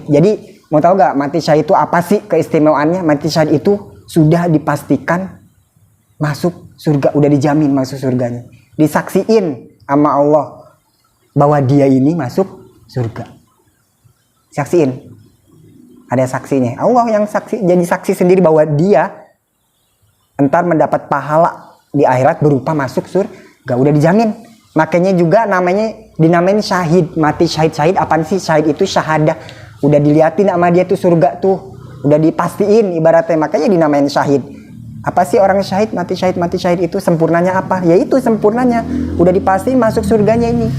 Jadi mau tahu gak mati syahid itu apa sih keistimewaannya? Mati syahid itu sudah dipastikan masuk surga, udah dijamin masuk surganya. Disaksiin sama Allah bahwa dia ini masuk surga. Saksiin. Ada saksinya. Allah yang saksi, jadi saksi sendiri bahwa dia entar mendapat pahala di akhirat berupa masuk surga, udah dijamin. Makanya juga namanya dinamain syahid. Mati syahid. Apaan sih syahid itu? Syahadah. Udah diliatin sama dia tuh surga tuh, udah dipastiin ibaratnya, makanya dinamain syahid. Apa sih orang syahid? Mati syahid itu sempurnanya apa? Yaitu sempurnanya udah dipastiin masuk surganya ini.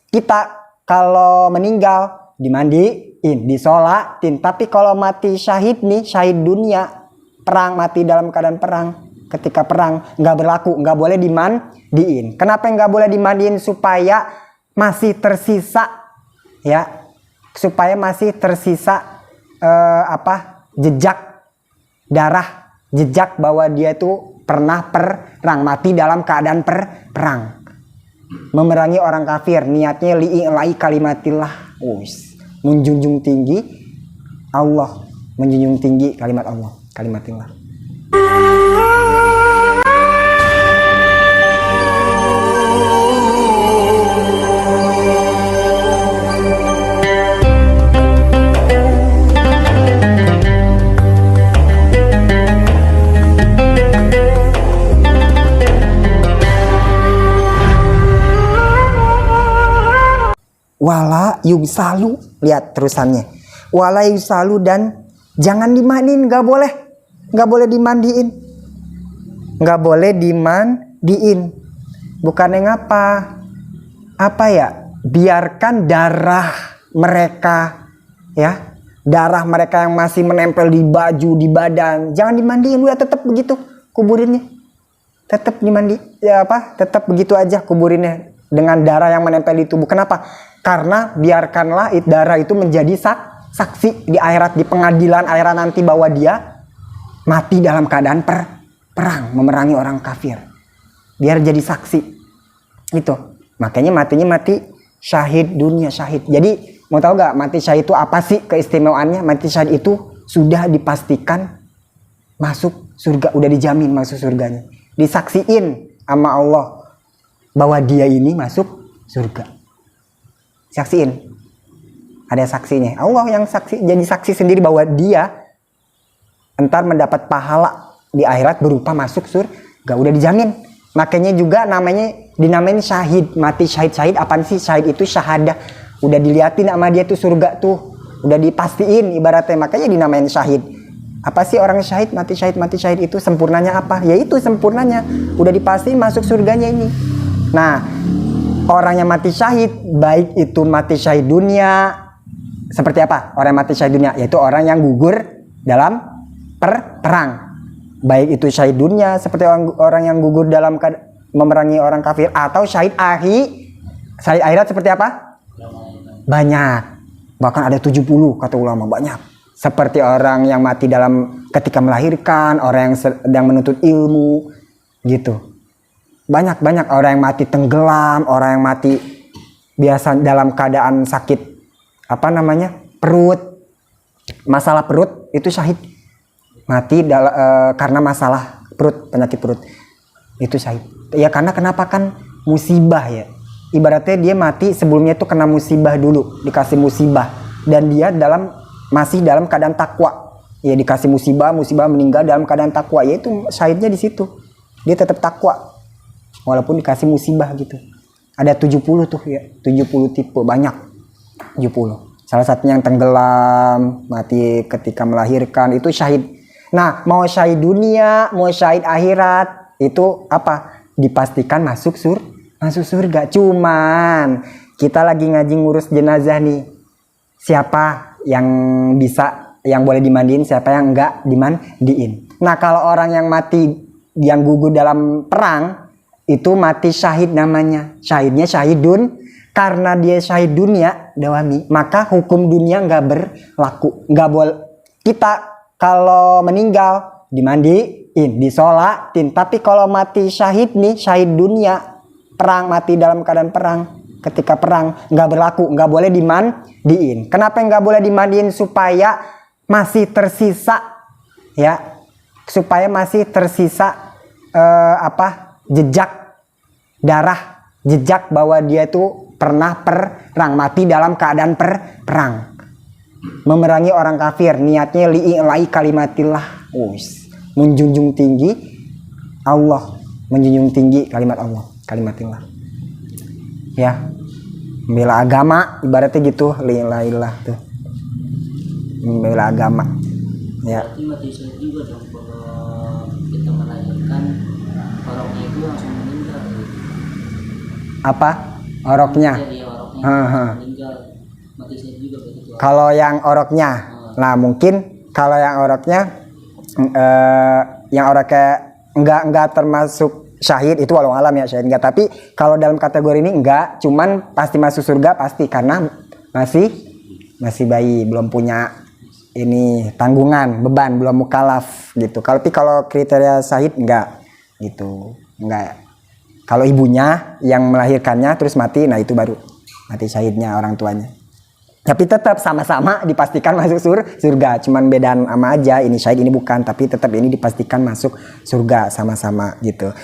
Kita kalau meninggal dimandiin, disolatin, tapi kalau mati syahid nih, syahid dunia, perang, mati dalam keadaan perang, ketika perang nggak berlaku, nggak boleh dimandiin. Kenapa nggak boleh dimandiin? Supaya masih tersisa, ya, supaya masih tersisa jejak darah, jejak bahwa dia itu pernah perang, mati dalam keadaan perang, memerangi orang kafir, niatnya li'ilai kalimatillah, menjunjung tinggi Allah, menjunjung tinggi kalimat Allah, kalimatillah. Wala yusalu, lihat terusannya. Wala yusalu, dan jangan dimandiin, nggak boleh dimandiin, nggak boleh dimandiin. Bukannya apa ya? Biarkan darah mereka, ya, darah mereka yang masih menempel di baju, di badan, jangan dimandiin, udah tetap begitu kuburinnya, tetap dimandi, ya apa? Tetap begitu aja kuburinnya dengan darah yang menempel di tubuh. Kenapa? Karena biarkanlah darah itu menjadi saksi di akhirat, di pengadilan akhirat nanti, bahwa dia mati dalam keadaan perang, memerangi orang kafir. Biar jadi saksi. Itu. Makanya matinya mati syahid dunia, syahid. Jadi mau tahu gak mati syahid itu apa sih keistimewaannya? Mati syahid itu sudah dipastikan masuk surga, udah dijamin masuk surganya. Disaksiin sama Allah bahwa dia ini masuk surga. Saksiin. Ada saksinya. Allah yang saksi, jadi saksi sendiri bahwa dia entar mendapat pahala di akhirat berupa masuk surga, udah dijamin. Makanya juga namanya dinamain syahid. Mati syahid. Apaan sih syahid itu? Syahadah. Udah diliatin sama dia tuh surga tuh, udah dipastiin ibaratnya, makanya dinamain syahid. Apa sih orang syahid? Mati syahid itu sempurnanya apa? Yaitu sempurnanya udah dipastiin masuk surganya ini. Nah, orang yang mati syahid, baik itu mati syahid dunia, seperti apa orang yang mati syahid dunia? Yaitu orang yang gugur dalam perang. Baik itu syahid dunia, seperti orang yang gugur dalam memerangi orang kafir, atau syahid akhirat seperti apa? Banyak. Bahkan ada 70 kata ulama, banyak. Seperti orang yang mati ketika melahirkan, orang yang sedang menuntut ilmu, gitu. Banyak orang yang mati tenggelam, orang yang mati biasa dalam keadaan sakit, perut, masalah perut, itu syahid. Mati karena masalah perut, penyakit perut, itu syahid. Ya karena kenapa? Kan musibah, ya. Ibaratnya dia mati sebelumnya itu kena musibah dulu, dikasih musibah, dan dia masih dalam keadaan takwa. Ya dikasih musibah meninggal dalam keadaan takwa, yaitu syahidnya di situ. Dia tetap takwa walaupun dikasih musibah gitu. Ada 70 tuh, ya, 70 tipe, banyak. 70. Salah satunya yang tenggelam, mati ketika melahirkan, itu syahid. Nah, mau syahid dunia, mau syahid akhirat, itu apa? Dipastikan masuk surga. Cuman kita lagi ngaji ngurus jenazah nih. Siapa yang boleh dimandiin, siapa yang enggak dimandiin. Nah, kalau orang yang mati, yang gugur dalam perang, itu mati syahid namanya. Syahidnya syahidun. Karena dia syahid dunia, dawami, maka hukum dunia nggak berlaku. Nggak boleh. Kita kalau meninggal dimandiin, disolatin. Tapi kalau mati syahid nih, syahid dunia, perang, mati dalam keadaan perang, ketika perang nggak berlaku, nggak boleh dimandiin. Kenapa nggak boleh dimandiin? Supaya masih tersisa ya, supaya masih tersisa jejak darah, jejak bahwa dia itu pernah perang, mati dalam keadaan perang, memerangi orang kafir, niatnya li'i'lai kalimatillah, menjunjung tinggi Allah, menjunjung tinggi kalimat Allah, kalimatillah ya, membela agama ibaratnya gitu, li'i'lailah tuh, membela agama ya. Berarti mati syahid juga dong kalau kita melahirkan orangnya itu langsung meninggal. Apa oroknya? Jadi orangnya meninggal, mati syahid juga begitu. Kalau yang oroknya, nah mungkin kalau yang oroknya enggak termasuk syahid, itu walau alam ya, syahid enggak. Tapi kalau dalam kategori ini enggak, cuman pasti masuk surga pasti, karena masih bayi, belum punya ini tanggungan, beban, belum mukallaf gitu. Kalau kriteria syahid enggak gitu, enggak. Kalau ibunya yang melahirkannya terus mati, nah itu baru mati syahidnya orang tuanya. Tapi tetap sama-sama dipastikan masuk surga, cuman beda nama aja, ini syahid ini bukan, tapi tetap ini dipastikan masuk surga sama-sama gitu.